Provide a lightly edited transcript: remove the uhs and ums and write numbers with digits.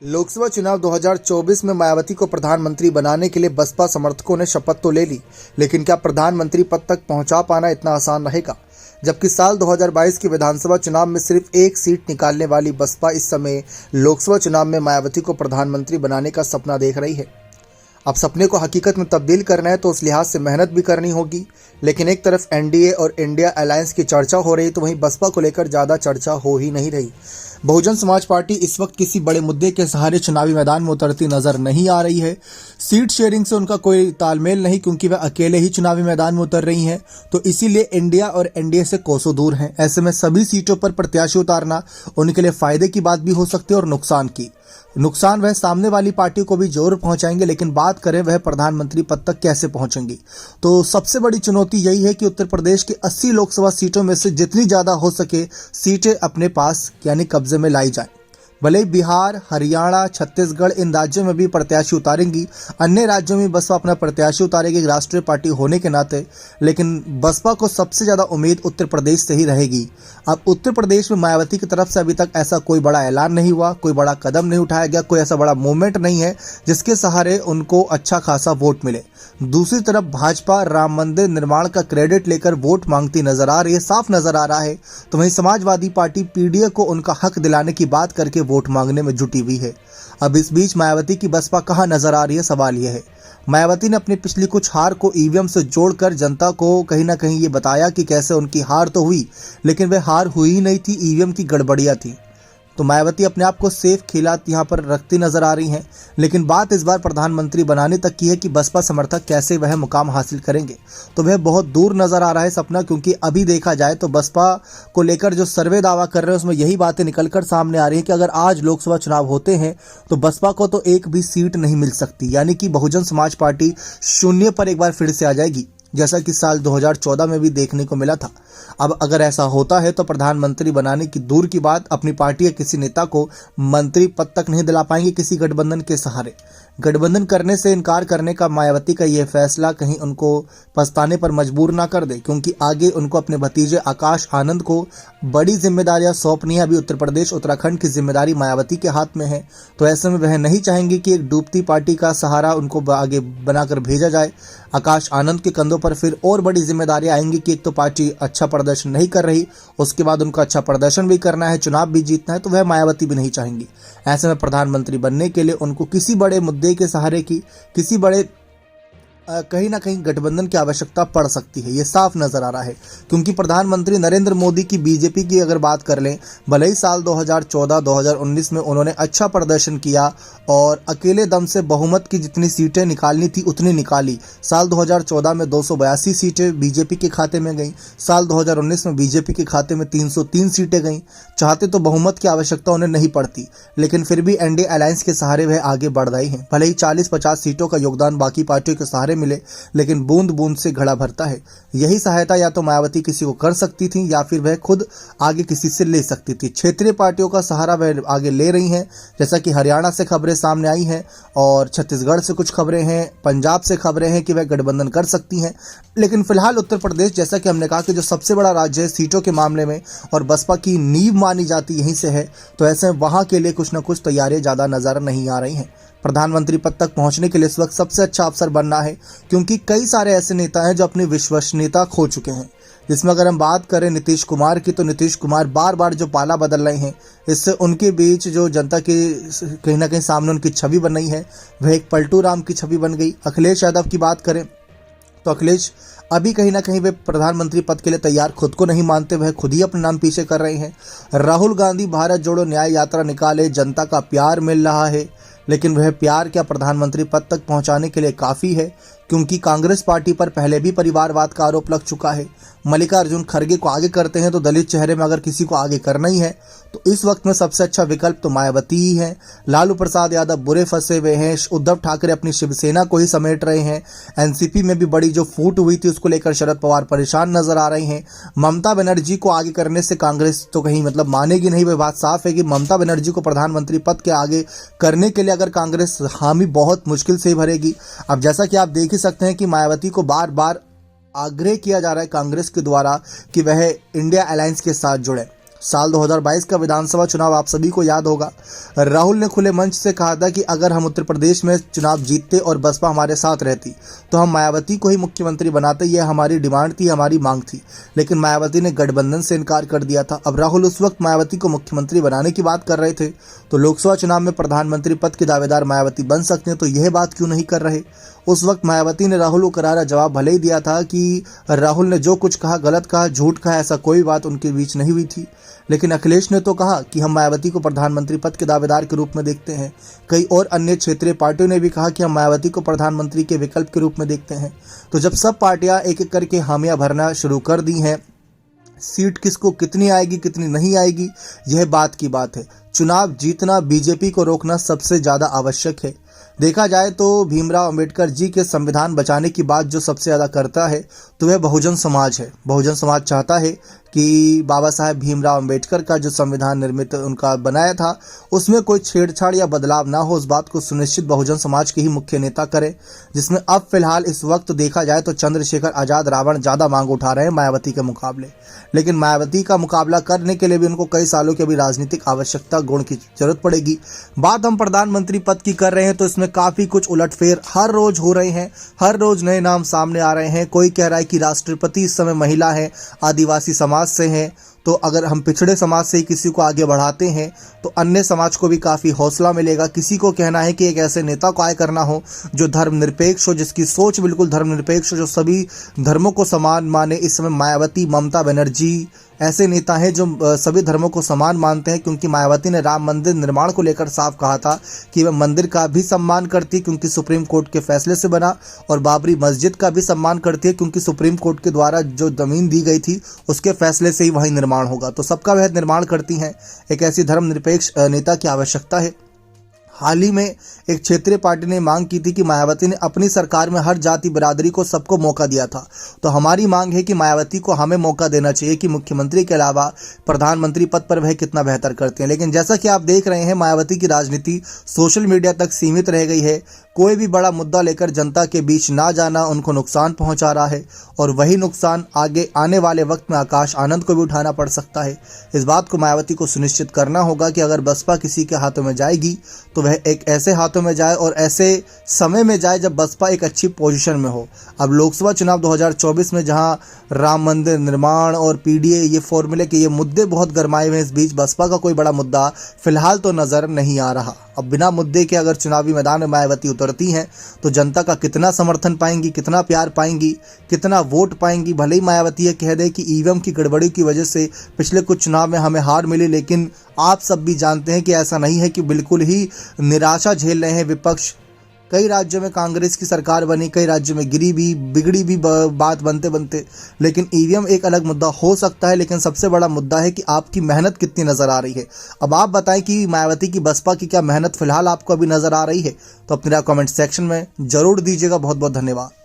लोकसभा चुनाव 2024 में मायावती को प्रधानमंत्री बनाने के लिए बसपा समर्थकों ने शपथ तो ले ली, लेकिन क्या प्रधानमंत्री पद तक पहुंचा पाना इतना आसान रहेगा? जबकि साल 2022 के विधानसभा चुनाव में सिर्फ एक सीट निकालने वाली बसपा इस समय लोकसभा चुनाव में मायावती को प्रधानमंत्री बनाने का सपना देख रही है। अब सपने को हकीकत में तब्दील करना है तो उस लिहाज से मेहनत भी करनी होगी। लेकिन एक तरफ एनडीए और इंडिया अलायंस की चर्चा हो रही तो वहीं बसपा को लेकर ज़्यादा चर्चा हो ही नहीं रही। बहुजन समाज पार्टी इस वक्त किसी बड़े मुद्दे के सहारे चुनावी मैदान में उतरती नजर नहीं आ रही है। सीट शेयरिंग से उनका कोई तालमेल नहीं, क्योंकि वह अकेले ही चुनावी मैदान में उतर रही हैं, तो इसीलिए इंडिया और एनडीए से कोसों दूर हैं। ऐसे में सभी सीटों पर प्रत्याशी उतारना उनके लिए फायदे की बात भी हो सकती है और नुकसान वह सामने वाली पार्टी को भी जरूर पहुंचाएंगे। लेकिन बात करें वह प्रधानमंत्री पद तक कैसे पहुंचेंगी, तो सबसे बड़ी चुनौती यही है कि उत्तर प्रदेश की 80 लोकसभा सीटों में से जितनी ज्यादा हो सके सीटें अपने पास यानी कब्जे में लाई जाएं। भले ही बिहार, हरियाणा, छत्तीसगढ़ इन राज्यों में भी प्रत्याशी उतारेंगी, अन्य राज्यों में बसपा अपना प्रत्याशी उतारेगी राष्ट्रीय पार्टी होने के नाते, लेकिन बसपा को सबसे ज़्यादा उम्मीद उत्तर प्रदेश से ही रहेगी। अब उत्तर प्रदेश में मायावती की तरफ से अभी तक ऐसा कोई बड़ा ऐलान नहीं हुआ, कोई बड़ा कदम नहीं उठाया गया, कोई ऐसा बड़ा मूवमेंट नहीं है जिसके सहारे उनको अच्छा खासा वोट मिले। दूसरी तरफ भाजपा राम मंदिर निर्माण का क्रेडिट लेकर वोट मांगती नजर आ रही है, साफ नजर आ रहा है। तो वहीं समाजवादी पार्टी पीडीए को उनका हक दिलाने की बात करके वोट मांगने में जुटी हुई है। अब इस बीच मायावती की बसपा कहां नजर आ रही है, सवाल यह है। मायावती ने अपनी पिछली कुछ हार को ईवीएम से जोड़कर जनता को कहीं ना कहीं ये बताया कि कैसे उनकी हार तो हुई, लेकिन वह हार हुई ही नहीं थी, ईवीएम की गड़बड़ियां थी। तो मायावती अपने आप को सेफ खिलात यहाँ पर रखती नजर आ रही हैं। लेकिन बात इस बार प्रधानमंत्री बनाने तक की है कि बसपा समर्थक कैसे वह मुकाम हासिल करेंगे, तो वह बहुत दूर नजर आ रहा है सपना। क्योंकि अभी देखा जाए तो बसपा को लेकर जो सर्वे दावा कर रहे हैं उसमें यही बातें निकलकर सामने आ रही है कि अगर आज लोकसभा चुनाव होते हैं तो बसपा को तो एक भी सीट नहीं मिल सकती, यानी कि बहुजन समाज पार्टी शून्य पर एक बार फिर से आ जाएगी, जैसा कि साल 2014 में भी देखने को मिला था। अब अगर ऐसा होता है तो प्रधानमंत्री बनाने की दूर की बात, अपनी पार्टी के किसी नेता को मंत्री पद तक नहीं दिला पाएंगे किसी गठबंधन के सहारे। गठबंधन करने से इनकार करने का मायावती का यह फैसला कहीं उनको पछताने पर मजबूर ना कर दे, क्योंकि आगे उनको अपने भतीजे आकाश आनंद को बड़ी जिम्मेदारियां सौंपनी है। अभी उत्तर प्रदेश उत्तराखंड की जिम्मेदारी मायावती के हाथ में है, तो ऐसे में वह नहीं चाहेंगे कि एक डूबती पार्टी का सहारा उनको आगे बनाकर भेजा जाए। आकाश आनंद के कंधों पर फिर और बड़ी जिम्मेदारियां आएंगी कि एक तो पार्टी अच्छा प्रदर्शन नहीं कर रही, उसके बाद उनको अच्छा प्रदर्शन भी करना है, चुनाव भी जीतना है, तो वह मायावती भी नहीं चाहेंगी। ऐसे में प्रधानमंत्री बनने के लिए उनको किसी बड़े मुद्दे के सहारे की किसी बड़े कहीं ना कहीं गठबंधन की आवश्यकता पड़ सकती है, ये साफ नजर आ रहा है। क्योंकि प्रधानमंत्री नरेंद्र मोदी की बीजेपी की अगर बात कर लें, भले ही साल 2014-2019 में उन्होंने अच्छा प्रदर्शन किया और अकेले दम से बहुमत की जितनी सीटें निकालनी थी उतनी निकाली। साल 2014 में 282 सीटें बीजेपी के खाते में गईं, साल 2019 में बीजेपी के खाते में 303 सीटें गईं। चाहते तो बहुमत की आवश्यकता उन्हें नहीं पड़ती, लेकिन फिर भी एनडीए अलायंस के सहारे वह आगे बढ़ रही हैं। भले ही 40-50 सीटों का योगदान बाकी पार्टियों के सहारे मिले, लेकिन बूंद बूंद से घड़ा भरता है। यही सहायता या तो मायावती किसी को कर सकती थी या फिर वह खुद आगे किसी से ले सकती थी। क्षेत्रीय पार्टियों का सहारा वह आगे ले रही हैं, जैसा कि हरियाणा से खबरें सामने आई हैं और छत्तीसगढ़ से कुछ खबरें हैं, पंजाब से खबरें हैं कि वह गठबंधन कर सकती हैं। लेकिन फिलहाल उत्तर प्रदेश, जैसा कि हमने कहा कि जो सबसे बड़ा राज्य है सीटों के मामले में और बसपा की नींव मानी जाती यहीं से है, तो ऐसे वहां के लिए कुछ न कुछ तैयारियां ज्यादा नजर नहीं आ रही हैं। प्रधानमंत्री पद तक पहुंचने के लिए इस वक्त सबसे अच्छा अवसर बनना है, क्योंकि कई सारे ऐसे नेता हैं जो अपनी विश्वसनीयता खो चुके हैं। जिसमें अगर हम बात करें नीतीश कुमार की, तो नीतीश कुमार बार बार जो पाला बदल रहे हैं, इससे उनके बीच जो जनता की कहीं ना कहीं सामने उनकी छवि बन रही है वह एक पलटू राम की छवि बन गई। अखिलेश यादव की बात करें तो अखिलेश अभी कहीं ना कहीं वे प्रधानमंत्री पद के लिए तैयार खुद को नहीं मानते, वह खुद ही अपने नाम पीछे कर रहे हैं। राहुल गांधी भारत जोड़ो न्याय यात्रा निकाले, जनता का प्यार मिल रहा है, लेकिन वह प्यार क्या प्रधानमंत्री पद तक पहुंचाने के लिए काफ़ी है? क्योंकि कांग्रेस पार्टी पर पहले भी परिवारवाद का आरोप लग चुका है। मल्लिकार्जुन खड़गे को आगे करते हैं तो दलित चेहरे में अगर किसी को आगे करना ही है तो इस वक्त में सबसे अच्छा विकल्प तो मायावती ही है। लालू प्रसाद यादव बुरे फंसे हुए हैं, उद्धव ठाकरे अपनी शिवसेना को ही समेट रहे हैं, एनसीपी में भी बड़ी जो फूट हुई थी उसको लेकर शरद पवार परेशान नजर आ रहे हैं। ममता बनर्जी को आगे करने से कांग्रेस तो कहीं मानेगी नहीं। वह बात साफ है कि ममता बनर्जी को प्रधानमंत्री पद के आगे करने के लिए अगर कांग्रेस हामी बहुत मुश्किल से ही भरेगी। अब जैसा कि आप देख ही सकते हैं कि मायावती को बार बार आग्रह किया जा रहा है कांग्रेस के द्वारा कि वह इंडिया अलायंस के साथ जुड़े। साल 2022 का विधानसभा चुनाव आप सभी को याद होगा। राहुल ने खुले मंच से कहा था कि अगर हम उत्तर प्रदेश में चुनाव जीतते और बसपा हमारे साथ रहती तो हम मायावती को ही मुख्यमंत्री बनाते। यह हमारी डिमांड थी, हमारी मांग थी, लेकिन मायावती ने गठबंधन से इनकार कर दिया था। अब राहुल उस वक्त मायावती को मुख्यमंत्री बनाने की बात कर रहे थे, तो लोकसभा चुनाव में प्रधानमंत्री पद के दावेदार मायावती बन सकते हैं, तो यह बात क्यों नहीं कर रहे। उस वक्त मायावती ने राहुल को करारा जवाब भले ही दिया था कि राहुल ने जो कुछ कहा गलत कहा, झूठ कहा, ऐसा कोई बात उनके बीच नहीं हुई थी। लेकिन अखिलेश ने तो कहा कि हम मायावती को प्रधानमंत्री पद के दावेदार के रूप में देखते हैं। कई और अन्य क्षेत्रीय पार्टियों ने भी कहा कि हम मायावती को प्रधानमंत्री के विकल्प के रूप में देखते हैं। तो जब सब पार्टियां एक एक करके हामियां भरना शुरू कर दी हैं, सीट किसको कितनी आएगी कितनी नहीं आएगी, यह बात की बात है। चुनाव जीतना, बीजेपी को रोकना सबसे ज़्यादा आवश्यक है। देखा जाए तो भीमराव अंबेडकर जी के संविधान बचाने की बात जो सबसे ज़्यादा करता है तो वह बहुजन समाज है। बहुजन समाज चाहता है कि बाबा साहेब भीमराव अंबेडकर का जो संविधान निर्मित उनका बनाया था उसमें कोई छेड़छाड़ या बदलाव ना हो। उस बात को सुनिश्चित बहुजन समाज के ही मुख्य नेता करे, जिसमें अब फिलहाल इस वक्त देखा जाए तो चंद्रशेखर आज़ाद रावण ज़्यादा मांग उठा रहे हैं मायावती के मुकाबले। लेकिन मायावती का मुकाबला करने के लिए भी उनको कई सालों की अभी राजनीतिक आवश्यकता गुण की जरूरत पड़ेगी। बात हम प्रधानमंत्री पद की कर रहे हैं तो इसमें काफ़ी कुछ उलटफेर हर रोज हो रहे हैं, हर रोज नए नाम सामने आ रहे हैं। कोई कह रहा है कि राष्ट्रपति इस समय महिला है, आदिवासी समाज से हैं, तो अगर हम पिछड़े समाज से ही किसी को आगे बढ़ाते हैं तो अन्य समाज को भी काफ़ी हौसला मिलेगा। किसी को कहना है कि एक ऐसे नेता को आय करना हो जो धर्मनिरपेक्ष हो, जिसकी सोच बिल्कुल धर्मनिरपेक्ष हो, जो सभी धर्मों को समान माने। इस समय मायावती, ममता बनर्जी ऐसे नेता हैं जो सभी धर्मों को समान मानते हैं, क्योंकि मायावती ने राम मंदिर निर्माण को लेकर साफ कहा था कि वह मंदिर का भी सम्मान करती है क्योंकि सुप्रीम कोर्ट के फैसले से बना, और बाबरी मस्जिद का भी सम्मान करती है क्योंकि सुप्रीम कोर्ट के द्वारा जो ज़मीन दी गई थी उसके फैसले से ही वहीं निर्माण होगा। तो सबका वह निर्माण करती हैं। एक ऐसी धर्मनिरपेक्ष नेता की आवश्यकता है। हाल ही में एक क्षेत्रीय पार्टी ने मांग की थी कि मायावती ने अपनी सरकार में हर जाति बिरादरी को सबको मौका दिया था, तो हमारी मांग है कि मायावती को हमें मौका देना चाहिए कि मुख्यमंत्री के अलावा प्रधानमंत्री पद पर वह कितना बेहतर करते हैं। लेकिन जैसा कि आप देख रहे हैं, मायावती की राजनीति सोशल मीडिया तक सीमित रह गई है। कोई भी बड़ा मुद्दा लेकर जनता के बीच ना जाना उनको नुकसान पहुंचा रहा है, और वही नुकसान आगे आने वाले वक्त में आकाश आनंद को भी उठाना पड़ सकता है। इस बात को मायावती को सुनिश्चित करना होगा कि अगर बसपा किसी के हाथों में जाएगी तो वह एक ऐसे हाथों में जाए और ऐसे समय में जाए जब बसपा एक अच्छी पोजीशन में हो। अब लोकसभा चुनाव 2024 में जहां राम मंदिर निर्माण और पीडीए ये फॉर्मूले के ये मुद्दे बहुत गरमाए हुए हैं, इस बीच बसपा का कोई बड़ा मुद्दा फिलहाल तो नजर नहीं आ रहा। अब बिना मुद्दे के अगर चुनावी मैदान में मायावती उतरती हैं तो जनता का कितना समर्थन पाएंगी, कितना प्यार पाएंगी, कितना वोट पाएंगी। भले ही मायावती ये कह दे कि ईवीएम की गड़बड़ी की वजह से पिछले कुछ चुनाव में हमें हार मिली, लेकिन आप सब भी जानते हैं कि ऐसा नहीं है, कि बिल्कुल ही निराशा झेल रहे हैं विपक्ष। कई राज्यों में कांग्रेस की सरकार बनी, कई राज्यों में गिरी भी बिगड़ी भी बात बनते बनते। लेकिन ईवीएम एक अलग मुद्दा हो सकता है, लेकिन सबसे बड़ा मुद्दा है कि आपकी मेहनत कितनी नज़र आ रही है। अब आप बताएं कि मायावती की बसपा की क्या मेहनत फिलहाल आपको अभी नज़र आ रही है, तो अपनी राय कमेंट सेक्शन में जरूर दीजिएगा। बहुत बहुत धन्यवाद।